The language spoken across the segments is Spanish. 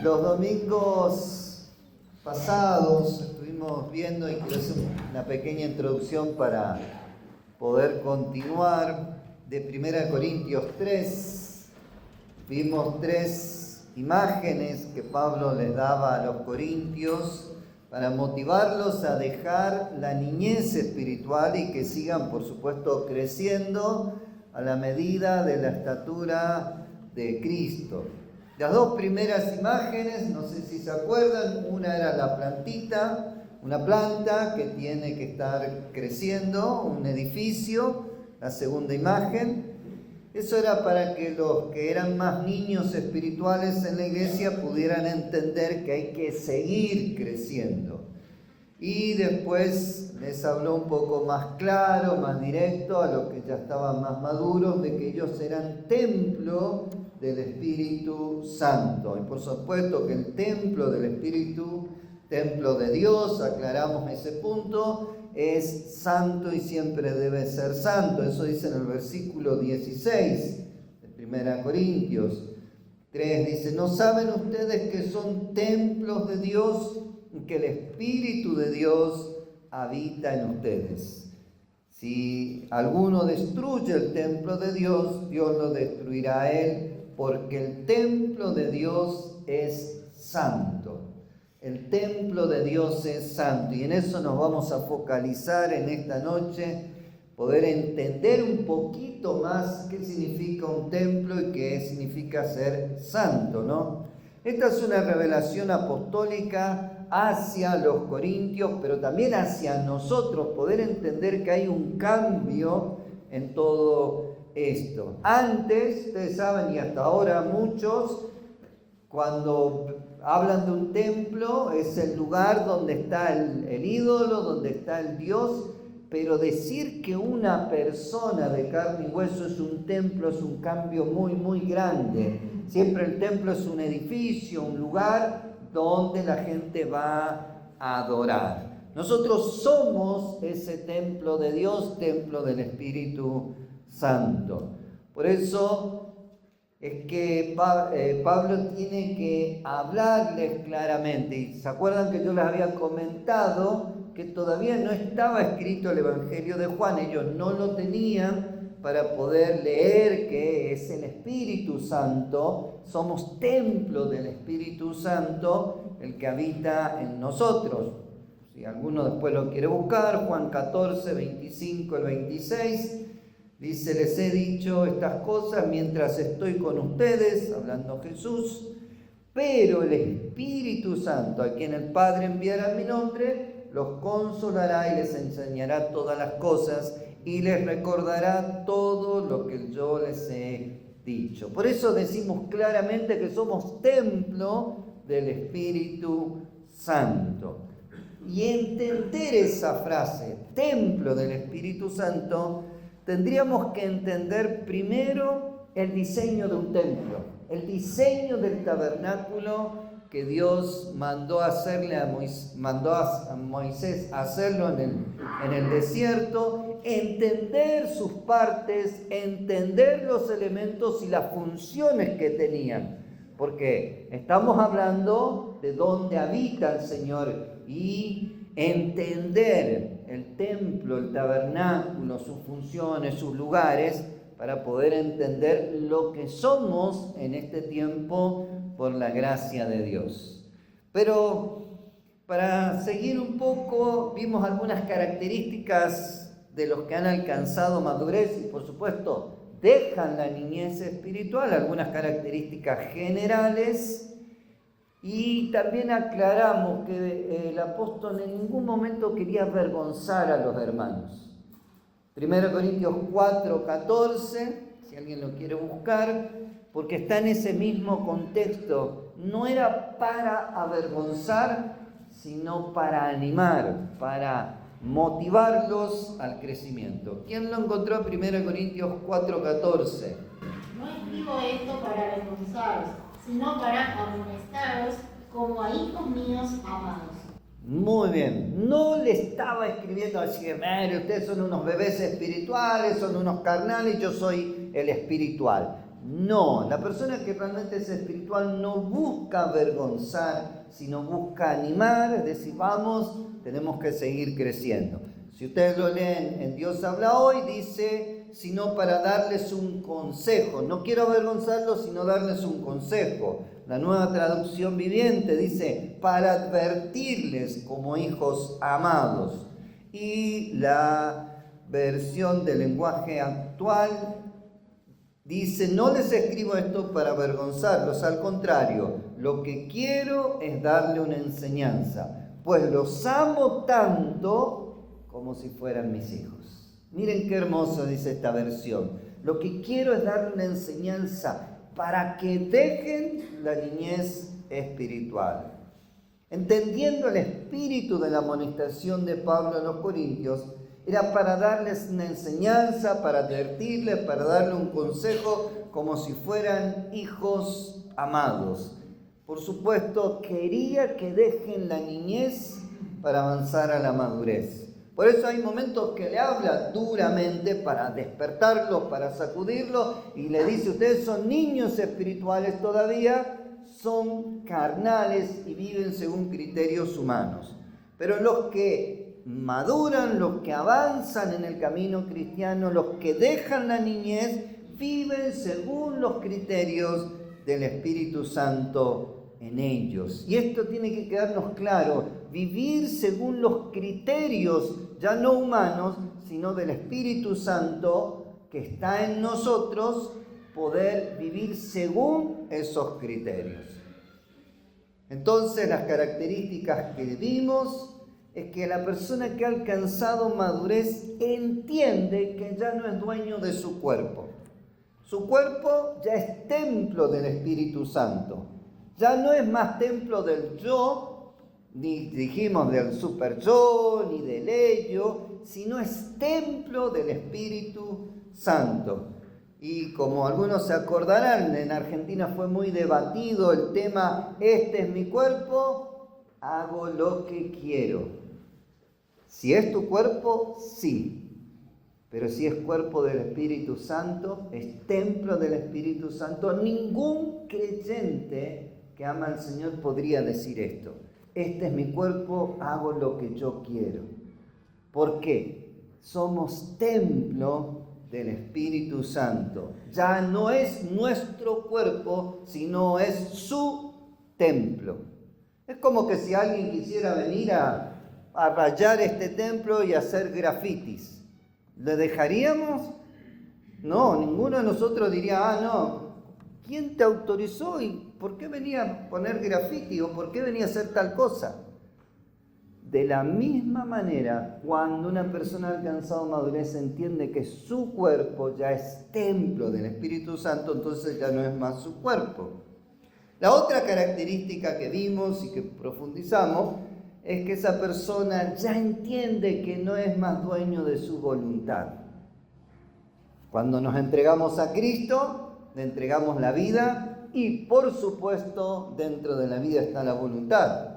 Los domingos pasados estuvimos viendo, y quiero hacer una pequeña introducción para poder continuar, de 1 Corintios 3. Vimos 3 imágenes que Pablo les daba a los corintios para motivarlos a dejar la niñez espiritual y que sigan, por supuesto, creciendo a la medida de la estatura de Cristo. Las 2 primeras imágenes, no sé si se acuerdan, una era la plantita, una planta que tiene que estar creciendo, un edificio. La segunda imagen, eso era para que los que eran más niños espirituales en la iglesia pudieran entender que hay que seguir creciendo. Y después les habló un poco más claro, más directo a los que ya estaban más maduros, de que ellos eran templo del Espíritu Santo. Y por supuesto que el templo del Espíritu, templo de Dios, aclaramos ese punto, es santo y siempre debe ser santo. Eso dice en el versículo 16 de 1 Corintios 3. Dice: ¿no saben ustedes que son templos de Dios y que el Espíritu de Dios habita en ustedes? Si alguno destruye el templo de Dios, Dios lo destruirá a él, porque el templo de Dios es santo. El templo de Dios es santo, y en eso nos vamos a focalizar en esta noche, poder entender un poquito más qué significa un templo y qué significa ser santo, ¿no? Esta es una revelación apostólica hacia los corintios, pero también hacia nosotros, poder entender que hay un cambio en todo esto. Antes, ustedes saben, y hasta ahora muchos, cuando hablan de un templo, es el lugar donde está el ídolo, donde está el Dios, pero decir que una persona de carne y hueso es un templo es un cambio muy, muy grande. Siempre el templo es un edificio, un lugar donde la gente va a adorar. Nosotros somos ese templo de Dios, templo del Espíritu Santo. Por eso es que Pablo tiene que hablarles claramente. Y se acuerdan que yo les había comentado que todavía no estaba escrito el Evangelio de Juan. Ellos no lo tenían para poder leer que es el Espíritu Santo. Somos templo del Espíritu Santo, el que habita en nosotros. Si alguno después lo quiere buscar, Juan 14, 25 al 26. Dice: les he dicho estas cosas mientras estoy con ustedes, hablando Jesús, pero el Espíritu Santo, a quien el Padre enviará en mi nombre, los consolará y les enseñará todas las cosas y les recordará todo lo que yo les he dicho. Por eso decimos claramente que somos templo del Espíritu Santo. Y entender esa frase, templo del Espíritu Santo, tendríamos que entender primero el diseño de un templo, el diseño del tabernáculo que Dios mandó a Moisés hacerlo en el desierto, entender sus partes, entender los elementos y las funciones que tenían, porque estamos hablando de dónde habita el Señor, y entender el templo, el tabernáculo, sus funciones, sus lugares, para poder entender lo que somos en este tiempo por la gracia de Dios. Pero para seguir un poco, vimos algunas características de los que han alcanzado madurez y por supuesto dejan la niñez espiritual, algunas características generales. Y también aclaramos que el apóstol en ningún momento quería avergonzar a los hermanos. 1 Corintios 4, 14, si alguien lo quiere buscar, porque está en ese mismo contexto. No era para avergonzar, sino para animar, para motivarlos al crecimiento. ¿Quién lo encontró? 1 Corintios 4, 14. No escribo esto para avergonzaros, sino para amonestaros como a hijos míos amados. Muy bien, no le estaba escribiendo así: ustedes son unos bebés espirituales, son unos carnales, yo soy el espiritual. No, la persona que realmente es espiritual no busca avergonzar, sino busca animar, es decir, vamos, tenemos que seguir creciendo. Si ustedes lo leen en Dios habla hoy, dice, sino para darles un consejo. No quiero avergonzarlos, sino darles un consejo. La Nueva Traducción Viviente dice, para advertirles como hijos amados. Y la versión del lenguaje actual dice, no les escribo esto para avergonzarlos, al contrario, lo que quiero es darle una enseñanza, pues los amo tanto como si fueran mis hijos. Miren qué hermoso dice esta versión. Lo que quiero es darle una enseñanza para que dejen la niñez espiritual. Entendiendo el espíritu de la amonestación de Pablo a los Corintios, era para darles una enseñanza, para advertirles, para darle un consejo como si fueran hijos amados. Por supuesto, quería que dejen la niñez para avanzar a la madurez. Por eso hay momentos que le habla duramente para despertarlo, para sacudirlo y le dice, ustedes son niños espirituales todavía, son carnales y viven según criterios humanos. Pero los que maduran, los que avanzan en el camino cristiano, los que dejan la niñez, viven según los criterios del Espíritu Santo en ellos. Y esto tiene que quedarnos claro, vivir según los criterios ya no humanos, sino del Espíritu Santo que está en nosotros, poder vivir según esos criterios. Entonces, las características que vimos es que la persona que ha alcanzado madurez entiende que ya no es dueño de su cuerpo. Su cuerpo ya es templo del Espíritu Santo. Ya no es más templo del yo, ni dijimos del super yo, ni del ello, sino es templo del Espíritu Santo. Y como algunos se acordarán, en Argentina fue muy debatido el tema, este es mi cuerpo, hago lo que quiero. Si es tu cuerpo, sí. Pero si es cuerpo del Espíritu Santo, es templo del Espíritu Santo, ningún creyente que ama al Señor podría decir esto. Este es mi cuerpo, hago lo que yo quiero. ¿Por qué? Somos templo del Espíritu Santo. Ya no es nuestro cuerpo, sino es su templo. Es como que si alguien quisiera venir a rayar este templo y hacer grafitis. ¿Le dejaríamos? No, ninguno de nosotros diría, no, ¿quién te autorizó y por qué venía a poner grafiti o por qué venía a hacer tal cosa? De la misma manera, cuando una persona ha alcanzado madurez entiende que su cuerpo ya es templo del Espíritu Santo, entonces ya no es más su cuerpo. La otra característica que vimos y que profundizamos es que esa persona ya entiende que no es más dueño de su voluntad. Cuando nos entregamos a Cristo, le entregamos la vida y, por supuesto, dentro de la vida está la voluntad.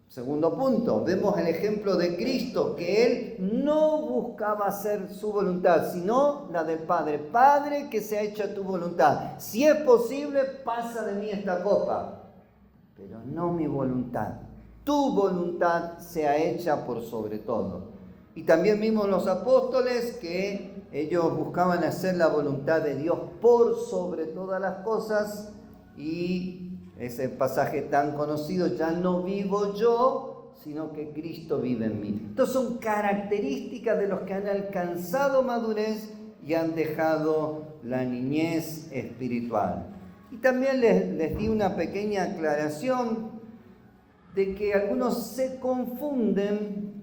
Segundo punto, vemos el ejemplo de Cristo, que Él no buscaba hacer su voluntad, sino la del Padre. Padre, que sea hecha tu voluntad. Si es posible, pasa de mí esta copa, pero no mi voluntad. Tu voluntad sea hecha por sobre todo. Y también vimos los apóstoles que ellos buscaban hacer la voluntad de Dios por sobre todas las cosas, y ese pasaje tan conocido, ya no vivo yo, sino que Cristo vive en mí. Estas son características de los que han alcanzado madurez y han dejado la niñez espiritual. Y también les di una pequeña aclaración de que algunos se confunden,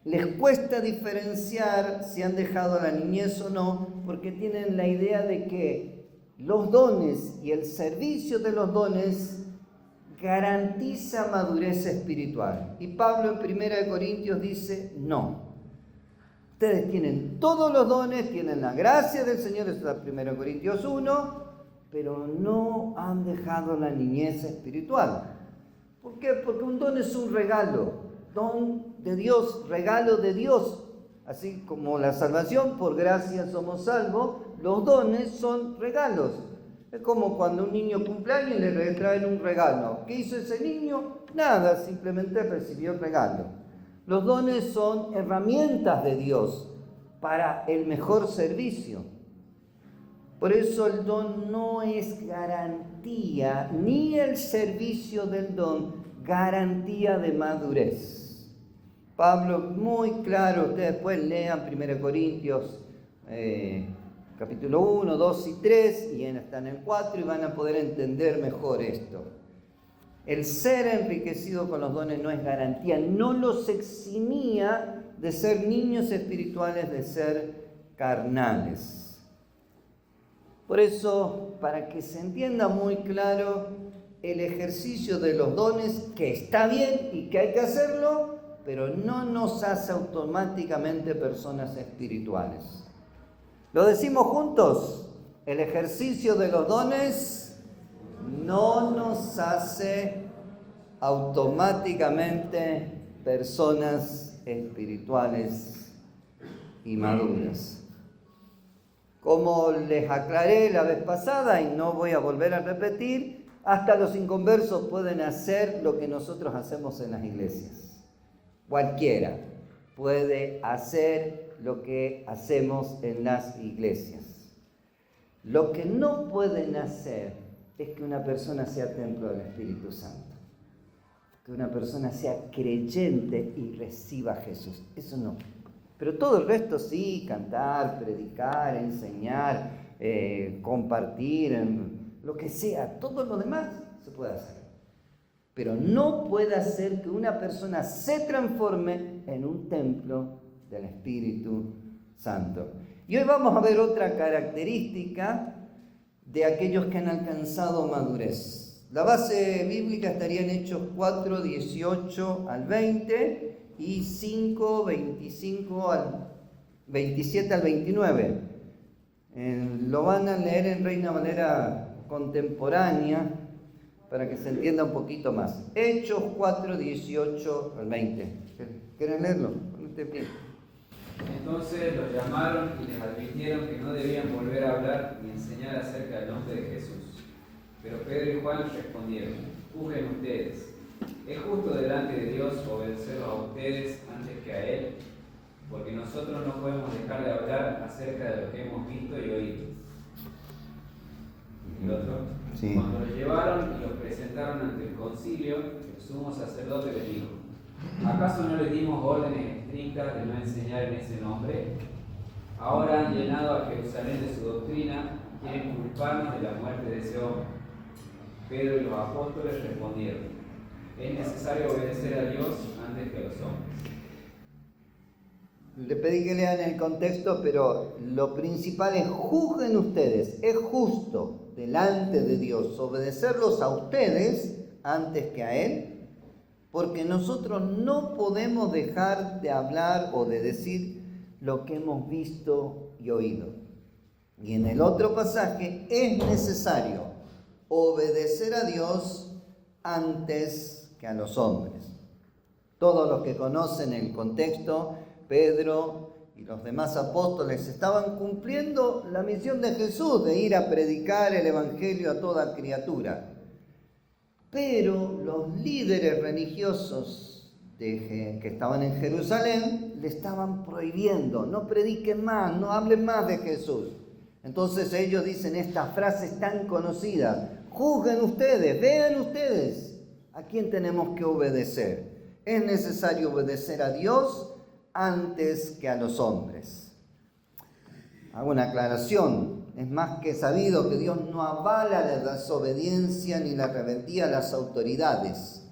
les cuesta diferenciar si han dejado la niñez o no, porque tienen la idea de que los dones y el servicio de los dones garantiza madurez espiritual. Y Pablo en 1 Corintios dice, no. Ustedes tienen todos los dones, tienen la gracia del Señor, eso es 1 Corintios 1, pero no han dejado la niñez espiritual. ¿Por qué? Porque un don es un regalo, don de Dios, regalo de Dios. Así como la salvación, por gracia somos salvos, los dones son regalos. Es como cuando un niño cumple años y le traen un regalo. ¿Qué hizo ese niño? Nada, simplemente recibió el regalo. Los dones son herramientas de Dios para el mejor servicio. Por eso el don no es garantía, ni el servicio del don garantía de madurez. Pablo, muy claro, ustedes después lean 1 Corintios capítulo 1, 2 y 3, y están en el 4 y van a poder entender mejor esto. El ser enriquecido con los dones no es garantía, no los eximía de ser niños espirituales, de ser carnales. Por eso, para que se entienda muy claro, el ejercicio de los dones, que está bien y que hay que hacerlo, pero no nos hace automáticamente personas espirituales. ¿Lo decimos juntos? El ejercicio de los dones no nos hace automáticamente personas espirituales y maduras. Como les aclaré la vez pasada y no voy a volver a repetir, hasta los inconversos pueden hacer lo que nosotros hacemos en las iglesias. Cualquiera puede hacer lo que hacemos en las iglesias. Lo que no pueden hacer es que una persona sea templo del Espíritu Santo, que una persona sea creyente y reciba a Jesús. Eso no. Pero todo el resto sí, cantar, predicar, enseñar, compartir, lo que sea, todo lo demás se puede hacer. Pero no puede hacer que una persona se transforme en un templo del Espíritu Santo. Y hoy vamos a ver otra característica de aquellos que han alcanzado madurez. La base bíblica estaría en Hechos 4, 18 al 20 y 5, 25 al 27 al 29. Lo van a leer en Reina Valera contemporánea para que se entienda un poquito más. Hechos 4, 18 al 20. ¿Quieren leerlo? Ponete bien. Entonces los llamaron y les advirtieron que no debían volver a hablar ni enseñar acerca del nombre de Jesús. Pero Pedro y Juan respondieron: juzguen ustedes. ¿Es justo delante de Dios obedecerlos a ustedes antes que a Él? Porque nosotros no podemos dejar de hablar acerca de lo que hemos visto y oído. ¿Y otro? Sí. Cuando los llevaron y los presentaron ante el concilio, el sumo sacerdote les dijo: ¿acaso no les dimos órdenes estrictas de no enseñar en ese nombre? Ahora han llenado a Jerusalén de su doctrina y quieren culparnos de la muerte de ese hombre. Pedro y los apóstoles respondieron: es necesario obedecer a Dios antes que a los hombres. Le pedí que lean el contexto, pero lo principal es: juzguen ustedes. Es justo delante de Dios obedecerlos a ustedes antes que a Él. Porque nosotros no podemos dejar de hablar o de decir lo que hemos visto y oído. Y en el otro pasaje es necesario obedecer a Dios antes que a los hombres. Todos los que conocen el contexto, Pedro y los demás apóstoles estaban cumpliendo la misión de Jesús de ir a predicar el evangelio a toda criatura. Pero los líderes religiosos que estaban en Jerusalén le estaban prohibiendo: no prediquen más, no hablen más de Jesús. Entonces ellos dicen estas frases tan conocidas: juzguen ustedes, vean ustedes a quién tenemos que obedecer. Es necesario obedecer a Dios antes que a los hombres. Hago una aclaración. Es más que sabido que Dios no avala la desobediencia ni la rebeldía a las autoridades,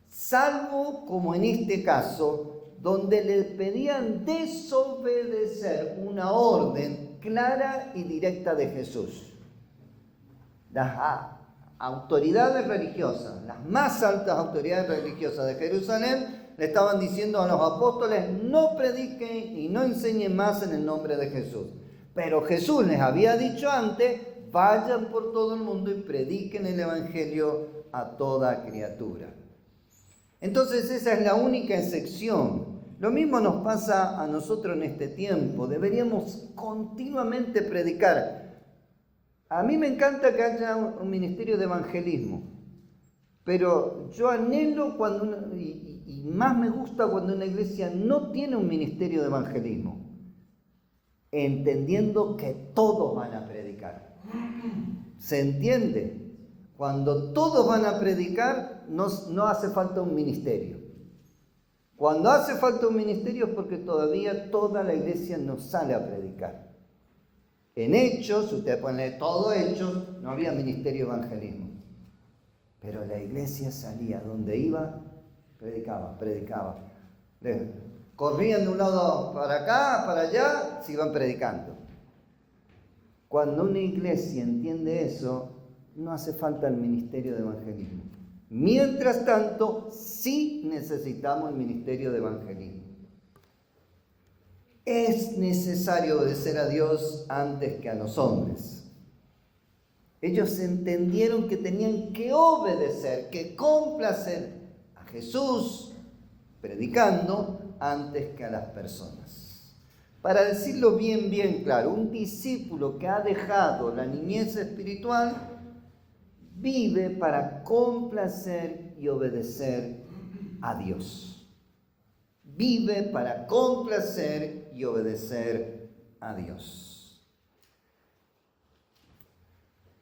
salvo como en este caso, donde le pedían desobedecer una orden clara y directa de Jesús. Las autoridades religiosas, las más altas autoridades religiosas de Jerusalén, le estaban diciendo a los apóstoles: no prediquen y no enseñen más en el nombre de Jesús. Pero Jesús les había dicho antes: vayan por todo el mundo y prediquen el evangelio a toda criatura. Entonces esa es la única excepción. Lo mismo nos pasa a nosotros en este tiempo. Deberíamos continuamente predicar. A mí me encanta que haya un ministerio de evangelismo, pero yo anhelo y más me gusta cuando una iglesia no tiene un ministerio de evangelismo, entendiendo que todos van a predicar. ¿Se entiende? Cuando todos van a predicar, no hace falta un ministerio. Cuando hace falta un ministerio es porque todavía toda la iglesia no sale a predicar. En Hechos, ustedes pueden leer todo Hechos, no había ministerio de evangelismo. Pero la iglesia salía, donde iba, predicaba. Corrían de un lado para acá, para allá, se iban predicando. Cuando una iglesia entiende eso, no hace falta el ministerio de evangelismo. Mientras tanto, sí necesitamos el ministerio de evangelismo. Es necesario obedecer a Dios antes que a los hombres. Ellos entendieron que tenían que obedecer, que complacer a Jesús predicando antes que a las personas. Para decirlo bien claro, un discípulo que ha dejado la niñez espiritual vive para complacer y obedecer a Dios. Vive para complacer y obedecer a Dios.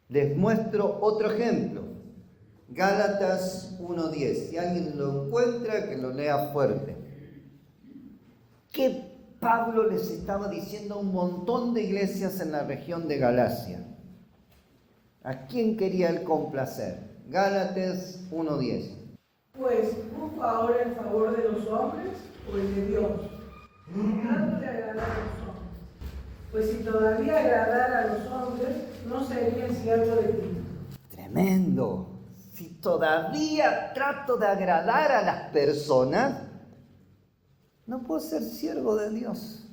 Les muestro otro ejemplo. Gálatas 1:10. Si alguien lo encuentra, que lo lea fuerte. ¿Qué Pablo les estaba diciendo a un montón de iglesias en la región de Galacia? ¿A quién quería él complacer? Gálatas 1:10. Pues, ¿busco ahora el favor de los hombres o el de Dios? Trato de agradar a los hombres. Pues si todavía agradara a los hombres, no sería siervo de ti. Tremendo. Si todavía trato de agradar a las personas, no puedo ser siervo de Dios.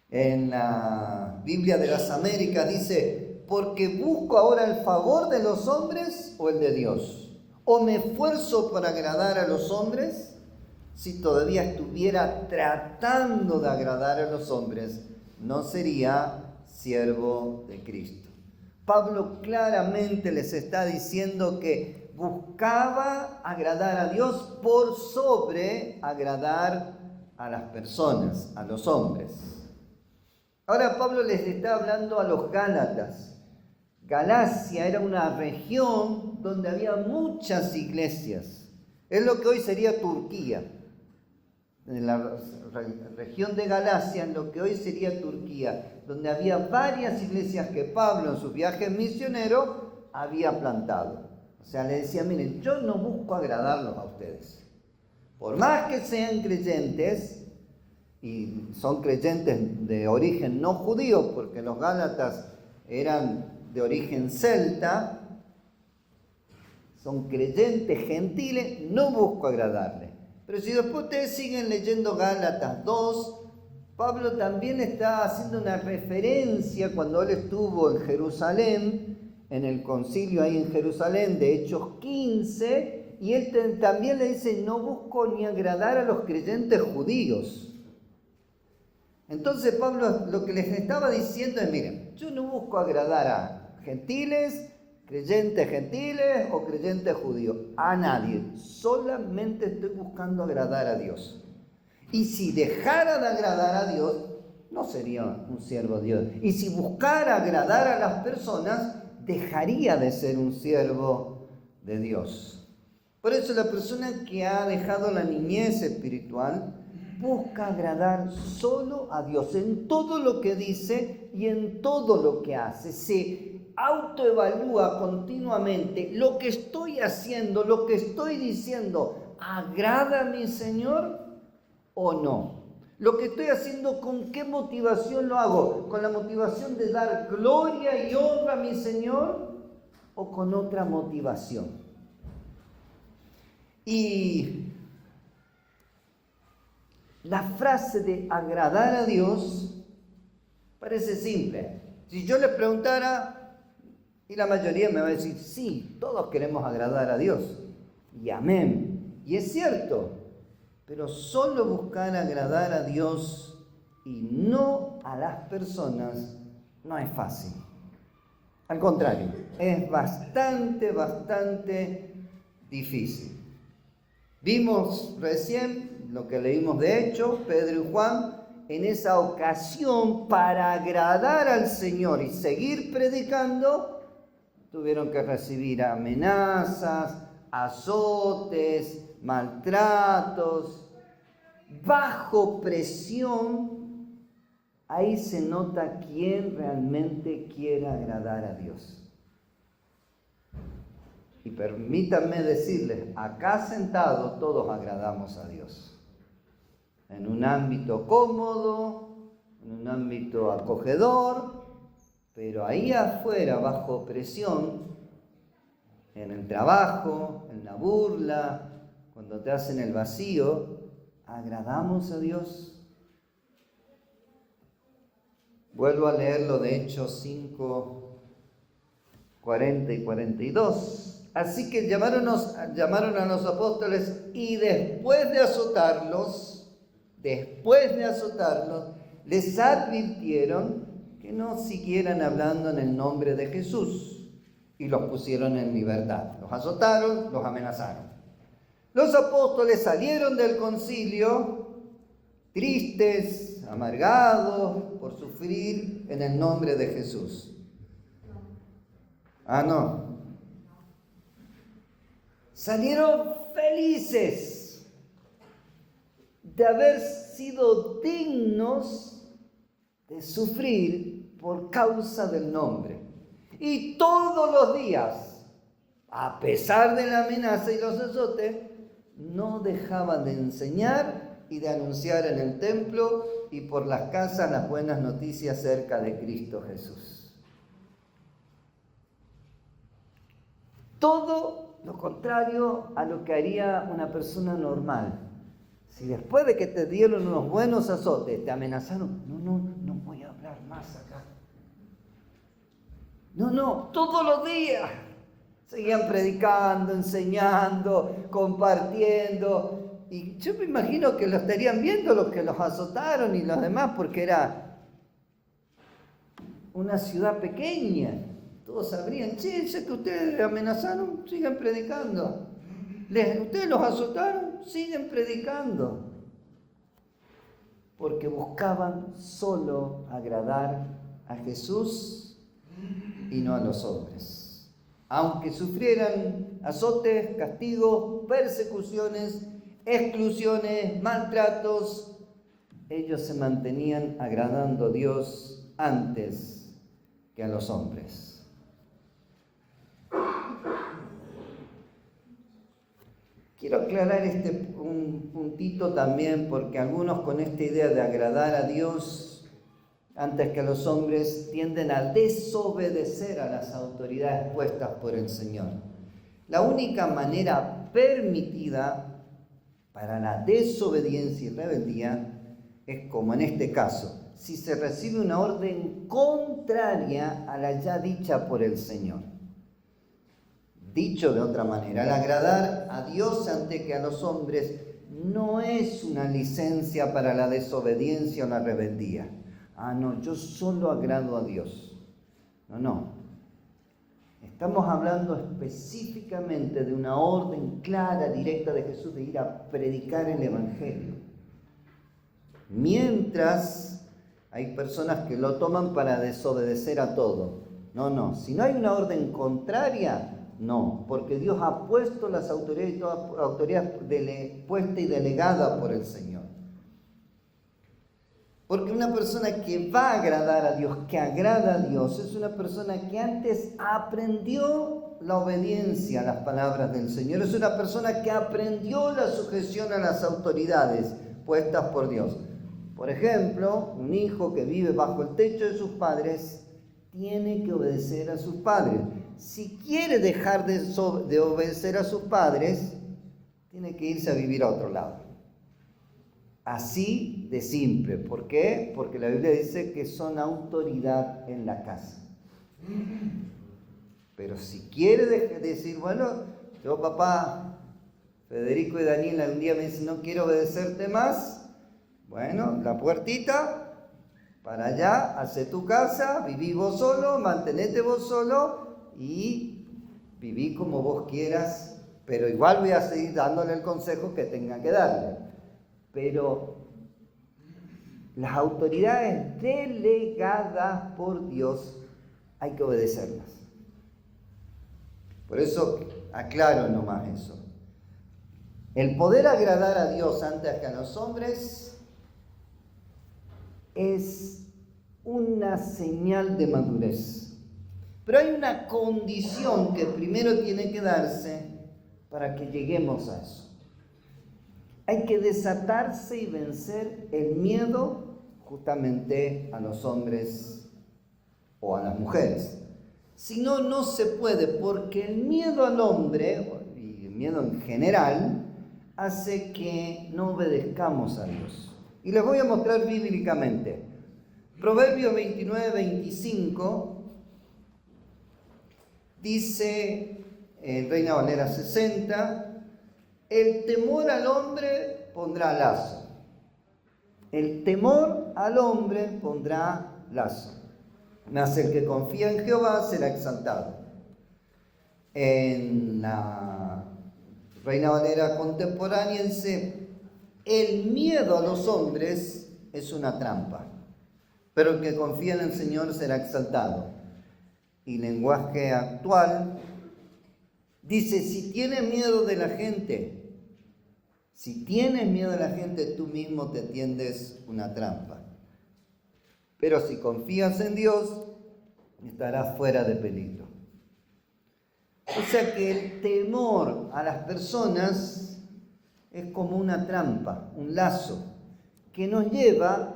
En la Biblia de las Américas dice, porque busco ahora el favor de los hombres o el de Dios. O me esfuerzo para agradar a los hombres. Si todavía estuviera tratando de agradar a los hombres, no sería siervo de Cristo. Pablo claramente les está diciendo que buscaba agradar a Dios por sobre agradar a las personas, a los hombres. Ahora Pablo les está hablando a los Gálatas. Galacia era una región donde había muchas iglesias. Es lo que hoy sería Turquía. En la región de Galacia, en lo que hoy sería Turquía, donde había varias iglesias que Pablo en sus viajes misioneros había plantado. O sea, le decía, miren, yo no busco agradarlos a ustedes. Por más que sean creyentes, y son creyentes de origen no judío, porque los gálatas eran de origen celta, son creyentes gentiles, no busco agradarles. Pero si después ustedes siguen leyendo Gálatas 2, Pablo también está haciendo una referencia cuando él estuvo en Jerusalén, en el concilio ahí en Jerusalén de Hechos 15, y él también le dice, no busco ni agradar a los creyentes judíos. Entonces Pablo lo que les estaba diciendo es, miren, yo no busco agradar a gentiles, creyentes gentiles o creyentes judíos, a nadie, solamente estoy buscando agradar a Dios. Y si dejara de agradar a Dios, no sería un siervo de Dios. Y si buscara agradar a las personas, dejaría de ser un siervo de Dios. Por eso la persona que ha dejado la niñez espiritual busca agradar solo a Dios en todo lo que dice y en todo lo que hace. Se autoevalúa continuamente, lo que estoy haciendo, lo que estoy diciendo, ¿agrada a mi Señor o no? Lo que estoy haciendo, ¿con qué motivación lo hago? ¿Con la motivación de dar gloria y honra a mi Señor o con otra motivación? Y la frase de agradar a Dios parece simple. Si yo le preguntara, y la mayoría me va a decir, sí, todos queremos agradar a Dios. Y amén. Y es cierto, pero solo buscar agradar a Dios y no a las personas no es fácil. Al contrario, es bastante difícil. Vimos recién lo que leímos de Hechos, Pedro y Juan, en esa ocasión para agradar al Señor y seguir predicando, tuvieron que recibir amenazas, azotes, maltratos, bajo presión. Ahí se nota quién realmente quiere agradar a Dios. Y permítanme decirles, acá sentados todos agradamos a Dios. En un ámbito cómodo, en un ámbito acogedor, pero ahí afuera, bajo presión, en el trabajo, en la burla, cuando te hacen el vacío, ¿agradamos a Dios? Vuelvo a leer lo de Hechos 5, 40 y 42. Así que llamaron a los apóstoles y después de azotarlos, les advirtieron que no siguieran hablando en el nombre de Jesús y los pusieron en libertad. Los azotaron, los amenazaron. Los apóstoles salieron del concilio tristes, amargados por sufrir en el nombre de Jesús. No. Salieron felices de haber sido dignos de sufrir por causa del nombre. Y todos los días, a pesar de la amenaza y los azotes, no dejaban de enseñar y de anunciar en el templo y por las casas las buenas noticias acerca de Cristo Jesús. Todo lo contrario a lo que haría una persona normal. Si después de que te dieron unos buenos azotes, te amenazaron, no voy a hablar más acá. Todos los días seguían predicando, enseñando, compartiendo. Y yo me imagino que lo estarían viendo los que los azotaron y los demás, porque era una ciudad pequeña. Todos sabrían, ya que ustedes amenazaron, sigan predicando. Ustedes los azotaron, siguen predicando. Porque buscaban solo agradar a Jesús y no a los hombres. Aunque sufrieran azotes, castigos, persecuciones, exclusiones, maltratos, ellos se mantenían agradando a Dios antes que a los hombres. Quiero aclarar un puntito también, porque algunos con esta idea de agradar a Dios antes que a los hombres tienden a desobedecer a las autoridades puestas por el Señor. La única manera permitida para la desobediencia y rebeldía es como en este caso, si se recibe una orden contraria a la ya dicha por el Señor. Dicho de otra manera, el agradar a Dios antes que a los hombres no es una licencia para la desobediencia o la rebeldía. Yo solo agrado a Dios. No. Estamos hablando específicamente de una orden clara, directa de Jesús de ir a predicar el Evangelio. Mientras hay personas que lo toman para desobedecer a todo. No. Si no hay una orden contraria, no, porque Dios ha puesto las autoridades, toda autoridad puesta y delegada por el Señor. Porque una persona que va a agradar a Dios, que agrada a Dios, es una persona que antes aprendió la obediencia a las palabras del Señor. Es una persona que aprendió la sujeción a las autoridades puestas por Dios. Por ejemplo, un hijo que vive bajo el techo de sus padres tiene que obedecer a sus padres. Si quiere dejar de obedecer a sus padres, tiene que irse a vivir a otro lado. Así de simple. ¿Por qué? Porque la Biblia dice que son autoridad en la casa. Pero si quiere decir, yo papá, Federico y Daniela un día me dicen, no quiero obedecerte más. Bueno, la puertita, para allá, hace tu casa, viví vos solo, mantenete vos solo y viví como vos quieras, pero igual voy a seguir dándole el consejo que tenga que darle. Pero las autoridades delegadas por Dios hay que obedecerlas. Por eso aclaro nomás eso. El poder agradar a Dios antes que a los hombres es una señal de madurez. Pero hay una condición que primero tiene que darse para que lleguemos a eso. Hay que desatarse y vencer el miedo justamente a los hombres o a las mujeres. Si no, no se puede, porque el miedo al hombre, y el miedo en general, hace que no obedezcamos a Dios. Y les voy a mostrar bíblicamente. Proverbios 29-25 dice, en Reina Valera 60, el temor al hombre pondrá lazo. El temor al hombre pondrá lazo. Mas el que confía en Jehová será exaltado. En la Reina Valera contemporánea dice, el miedo a los hombres es una trampa, pero el que confía en el Señor será exaltado. Y lenguaje actual dice, si tienes miedo de la gente, tú mismo te tiendes una trampa. Pero si confías en Dios, estarás fuera de peligro. O sea que el temor a las personas es como una trampa, un lazo, que nos lleva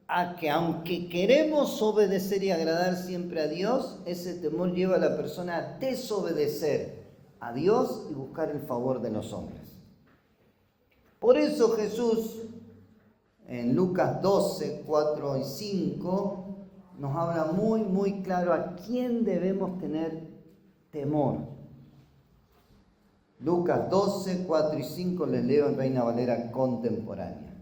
a que aunque queremos obedecer y agradar siempre a Dios, ese temor lleva a la persona a desobedecer a Dios y buscar el favor de los hombres. Por eso Jesús, en Lucas 12, 4 y 5, nos habla muy claro a quién debemos tener temor. Lucas 12, 4 y 5 les leo en Reina Valera contemporánea.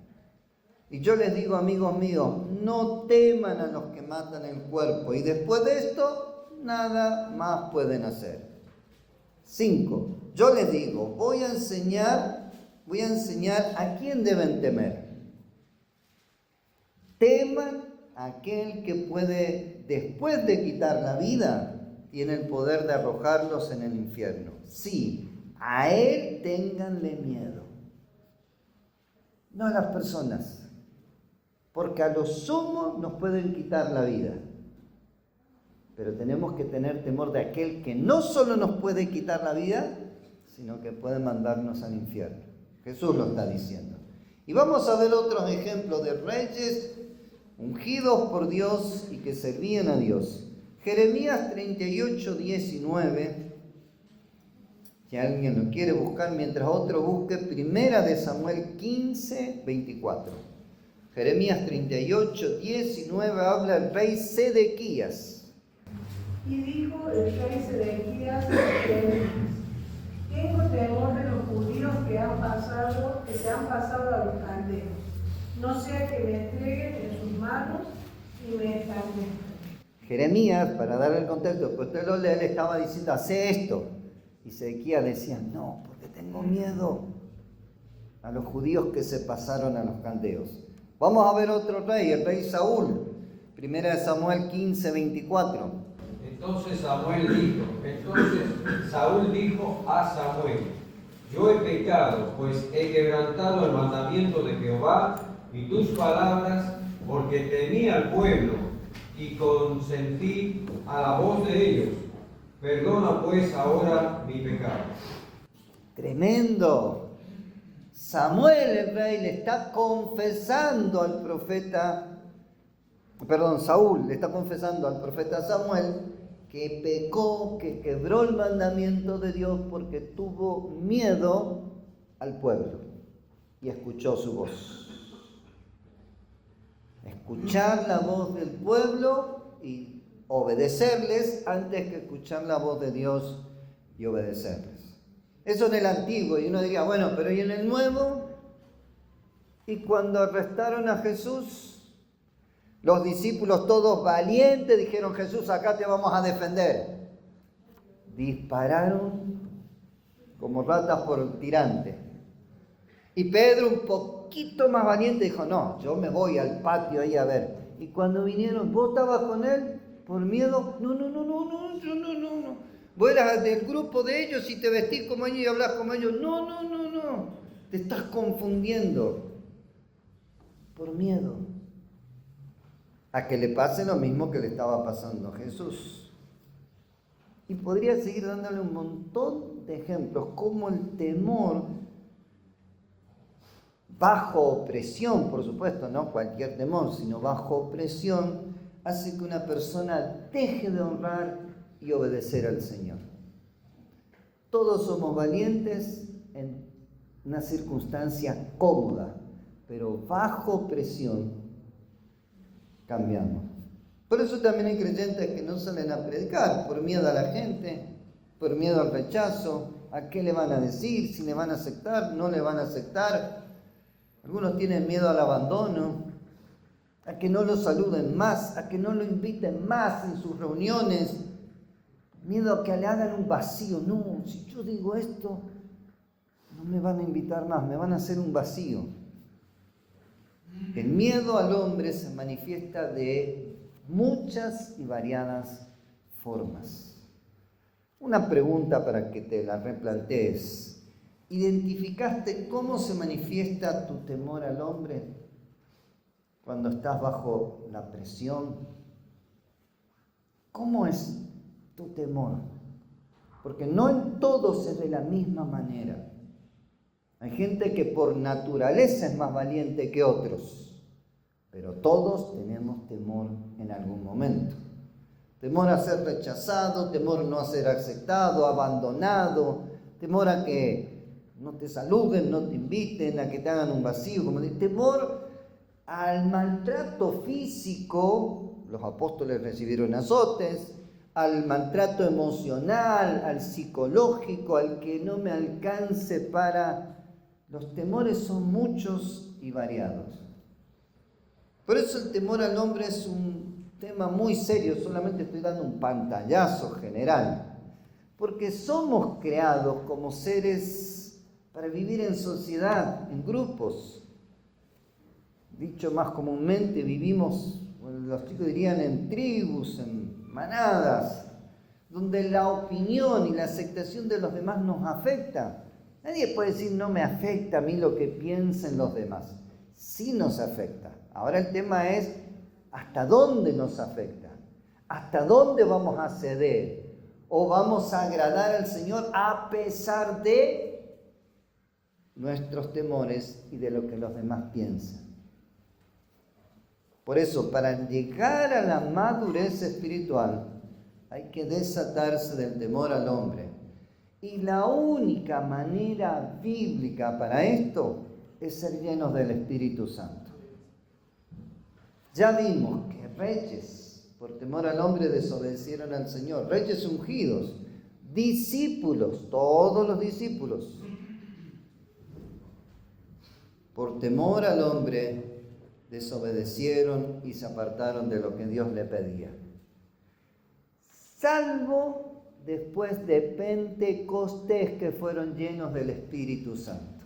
Y yo les digo, amigos míos, no teman a los que matan el cuerpo y después de esto nada más pueden hacer. 5. Yo les digo, voy a enseñar a quién deben temer. Teman a aquel que puede, después de quitar la vida, tiene el poder de arrojarlos en el infierno. Sí, a él ténganle miedo. No a las personas. Porque a lo sumo nos pueden quitar la vida. Pero tenemos que tener temor de aquel que no solo nos puede quitar la vida, sino que puede mandarnos al infierno. Jesús lo está diciendo. Y vamos a ver otros ejemplos de reyes ungidos por Dios y que servían a Dios. Jeremías 38, 19. Si alguien lo quiere buscar, mientras otro busque, Primera de Samuel 15, 24. Jeremías 38, 19 habla el rey Sedequías. Y dijo el rey Sedequías, tengo temor de los judíos que se han pasado a los caldeos, no sea que me entreguen en sus manos y me establezcan. Jeremías, para dar el contexto, que usted lo lee, le estaba diciendo, hace esto. Y Sedequías decía, no, porque tengo miedo a los judíos que se pasaron a los caldeos. Vamos a ver otro rey, el rey Saúl. Primera de Samuel 15, 24. Entonces Saúl dijo a Samuel, yo he pecado, pues he quebrantado el mandamiento de Jehová y tus palabras, porque temí al pueblo y consentí a la voz de ellos. Perdona pues ahora mi pecado. Tremendo. Samuel, el rey, le está confesando al profeta, Saúl le está confesando al profeta Samuel que pecó, que quebró el mandamiento de Dios porque tuvo miedo al pueblo y escuchó su voz. Escuchar la voz del pueblo y obedecerles antes que escuchar la voz de Dios y obedecerles. Eso en el antiguo, y uno diría, bueno, pero ¿y en el nuevo? Y cuando arrestaron a Jesús, los discípulos todos valientes dijeron, Jesús, acá te vamos a defender. Dispararon como ratas por tirante. Y Pedro, un poquito más valiente, dijo, no, yo me voy al patio ahí a ver. Y cuando vinieron, ¿vos estabas con él por miedo? No. Vos eras del grupo de ellos y te vestís como ellos y hablas como ellos. No. Te estás confundiendo por miedo a que le pase lo mismo que le estaba pasando a Jesús. Y podría seguir dándole un montón de ejemplos, como el temor bajo opresión, por supuesto, no cualquier temor, sino bajo opresión, hace que una persona deje de honrar y obedecer al Señor. Todos somos valientes en una circunstancia cómoda, pero bajo presión cambiamos. Por eso también hay creyentes que no salen a predicar, por miedo a la gente, por miedo al rechazo, a qué le van a decir, si le van a aceptar, no le van a aceptar. Algunos tienen miedo al abandono, a que no lo saluden más, a que no lo inviten más en sus reuniones, miedo a que le hagan un vacío. No, si yo digo esto, no me van a invitar más, me van a hacer un vacío. El miedo al hombre se manifiesta de muchas y variadas formas. Una pregunta para que te la replantees. ¿Identificaste cómo se manifiesta tu temor al hombre cuando estás bajo la presión? ¿Cómo es tu temor? Porque no en todos es de la misma manera. Hay gente que por naturaleza es más valiente que otros, pero todos tenemos temor en algún momento. Temor a ser rechazado, temor no a ser aceptado, abandonado, temor a que no te saluden, no te inviten, a que te hagan un vacío, temor al maltrato físico. Los apóstoles recibieron azotes, al maltrato emocional, al psicológico, al que no me alcance para... Los temores son muchos y variados. Por eso el temor al hombre es un tema muy serio, solamente estoy dando un pantallazo general, porque somos creados como seres para vivir en sociedad, en grupos. Dicho más comúnmente, vivimos, los chicos dirían, en tribus, en manadas, donde la opinión y la aceptación de los demás nos afecta. Nadie puede decir, no me afecta a mí lo que piensen los demás. Sí nos afecta. Ahora el tema es, ¿hasta dónde nos afecta? ¿Hasta dónde vamos a ceder? ¿O vamos a agradar al Señor a pesar de nuestros temores y de lo que los demás piensan? Por eso, para llegar a la madurez espiritual, hay que desatarse del temor al hombre. Y la única manera bíblica para esto es ser llenos del Espíritu Santo. Ya vimos que reyes, por temor al hombre, desobedecieron al Señor. Reyes ungidos, discípulos, todos los discípulos, por temor al hombre, desobedecieron y se apartaron de lo que Dios le pedía. Salvo después de Pentecostés, que fueron llenos del Espíritu Santo.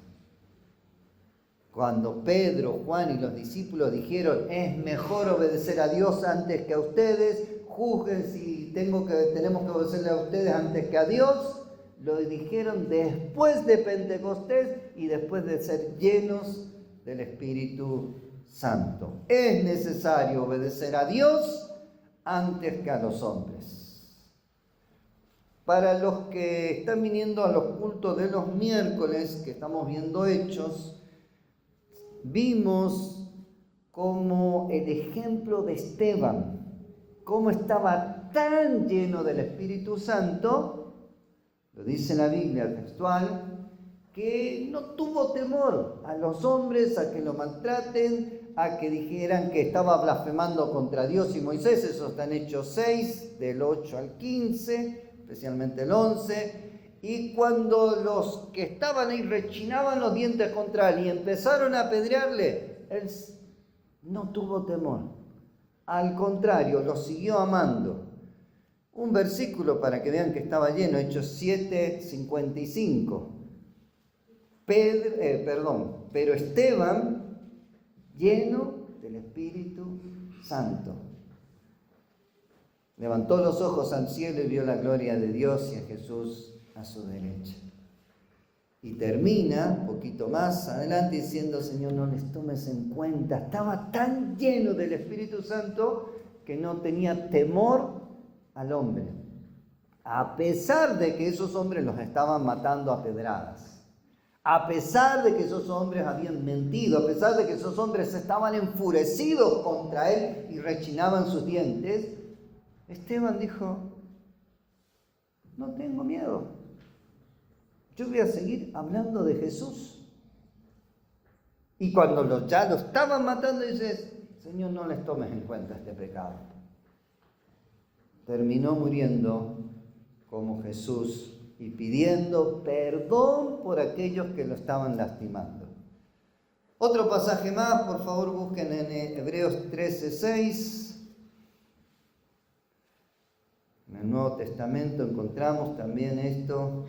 Cuando Pedro, Juan y los discípulos dijeron, es mejor obedecer a Dios antes que a ustedes, juzguen si tenemos que obedecerle a ustedes antes que a Dios, lo dijeron después de Pentecostés y después de ser llenos del Espíritu Santo. Es necesario obedecer a Dios antes que a los hombres. Para los que están viniendo a los cultos de los miércoles, que estamos viendo Hechos, vimos como el ejemplo de Esteban, cómo estaba tan lleno del Espíritu Santo, lo dice la Biblia textual, que no tuvo temor a los hombres, a que lo maltraten, a que dijeran que estaba blasfemando contra Dios y Moisés. Eso está en Hechos 6, del 8 al 15, especialmente el 11. Y cuando los que estaban ahí rechinaban los dientes contra él y empezaron a apedrearle, él no tuvo temor. Al contrario, los siguió amando. Un versículo para que vean que estaba lleno, Hechos 7:55. Pero Esteban, lleno del Espíritu Santo, levantó los ojos al cielo y vio la gloria de Dios y a Jesús a su derecha. Y termina un poquito más adelante diciendo: Señor, no les tomes en cuenta. Estaba tan lleno del Espíritu Santo que no tenía temor al hombre, a pesar de que esos hombres los estaban matando a pedradas, a pesar de que esos hombres habían mentido, a pesar de que esos hombres estaban enfurecidos contra él y rechinaban sus dientes. Esteban dijo: no tengo miedo, yo voy a seguir hablando de Jesús. Y cuando ya lo estaban matando, dice: Señor, no les tomes en cuenta este pecado. Terminó muriendo como Jesús y pidiendo perdón por aquellos que lo estaban lastimando. Otro pasaje más, por favor, busquen en Hebreos 13:6. En el Nuevo Testamento encontramos también esto.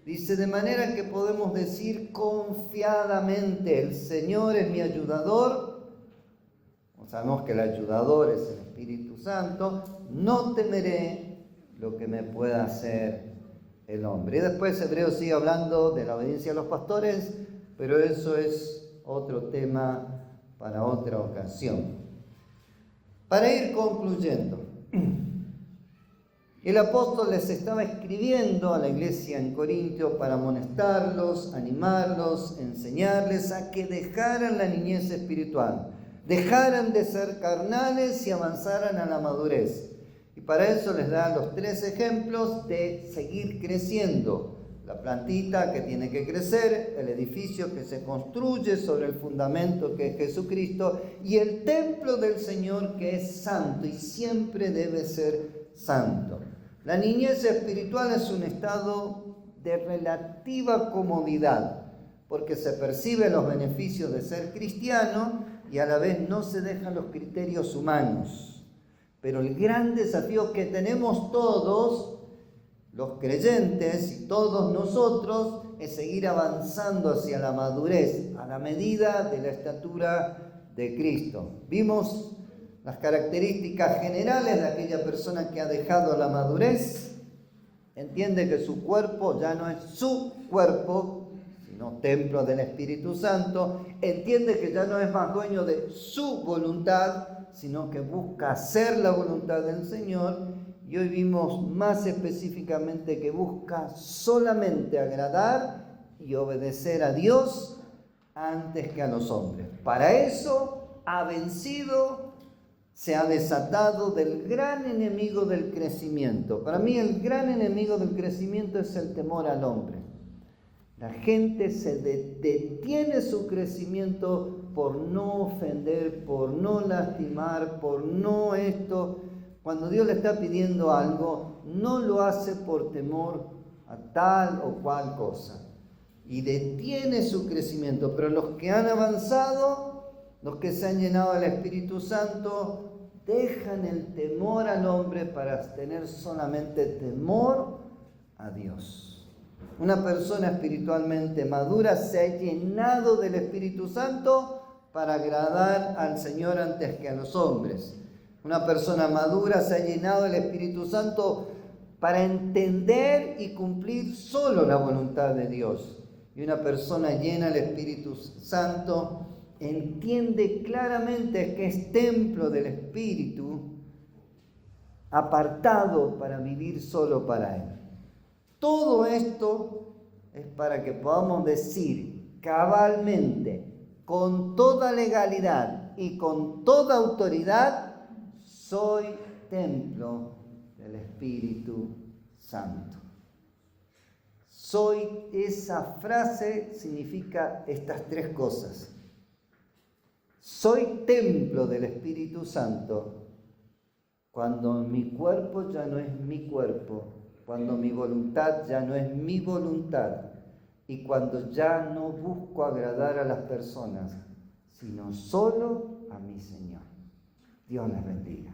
Dice: de manera que podemos decir confiadamente: el Señor es mi ayudador. Sabemos que el ayudador es el Espíritu Santo. No temeré lo que me pueda hacer el hombre. Y después Hebreos sigue hablando de la obediencia a los pastores, pero eso es otro tema para otra ocasión. Para ir concluyendo, el apóstol les estaba escribiendo a la iglesia en Corintio para amonestarlos, animarlos, enseñarles a que dejaran la niñez espiritual, dejaran de ser carnales y avanzaran a la madurez. Y para eso les da los 3 ejemplos de seguir creciendo. La plantita que tiene que crecer, el edificio que se construye sobre el fundamento que es Jesucristo, y el templo del Señor que es santo y siempre debe ser santo. La niñez espiritual es un estado de relativa comodidad, porque se perciben los beneficios de ser cristiano y a la vez no se dejan los criterios humanos. Pero el gran desafío que tenemos todos, los creyentes y todos nosotros, es seguir avanzando hacia la madurez, a la medida de la estatura de Cristo. Vimos las características generales de aquella persona que ha dejado la madurez. Entiende que su cuerpo ya no es su cuerpo, sino templo del Espíritu Santo. Entiende que ya no es más dueño de su voluntad, sino que busca hacer la voluntad del Señor. Y hoy vimos más específicamente que busca solamente agradar y obedecer a Dios antes que a los hombres. Para eso ha vencido, se ha desatado del gran enemigo del crecimiento. Para mí el gran enemigo del crecimiento es el temor al hombre. La gente se detiene su crecimiento por no ofender, por no lastimar, por no esto. Cuando Dios le está pidiendo algo, no lo hace por temor a tal o cual cosa. Y detiene su crecimiento. Pero los que han avanzado, los que se han llenado del Espíritu Santo, dejan el temor al hombre para tener solamente temor a Dios. Una persona espiritualmente madura se ha llenado del Espíritu Santo para agradar al Señor antes que a los hombres. Una persona madura se ha llenado del Espíritu Santo para entender y cumplir solo la voluntad de Dios. Y una persona llena del Espíritu Santo entiende claramente que es templo del Espíritu, apartado para vivir solo para Él. Todo esto es para que podamos decir cabalmente, con toda legalidad y con toda autoridad: soy templo del Espíritu Santo. Soy, esa frase significa estas 3 cosas. Soy templo del Espíritu Santo cuando mi cuerpo ya no es mi cuerpo, cuando mi voluntad ya no es mi voluntad y cuando ya no busco agradar a las personas, sino solo a mi Señor. Dios les bendiga.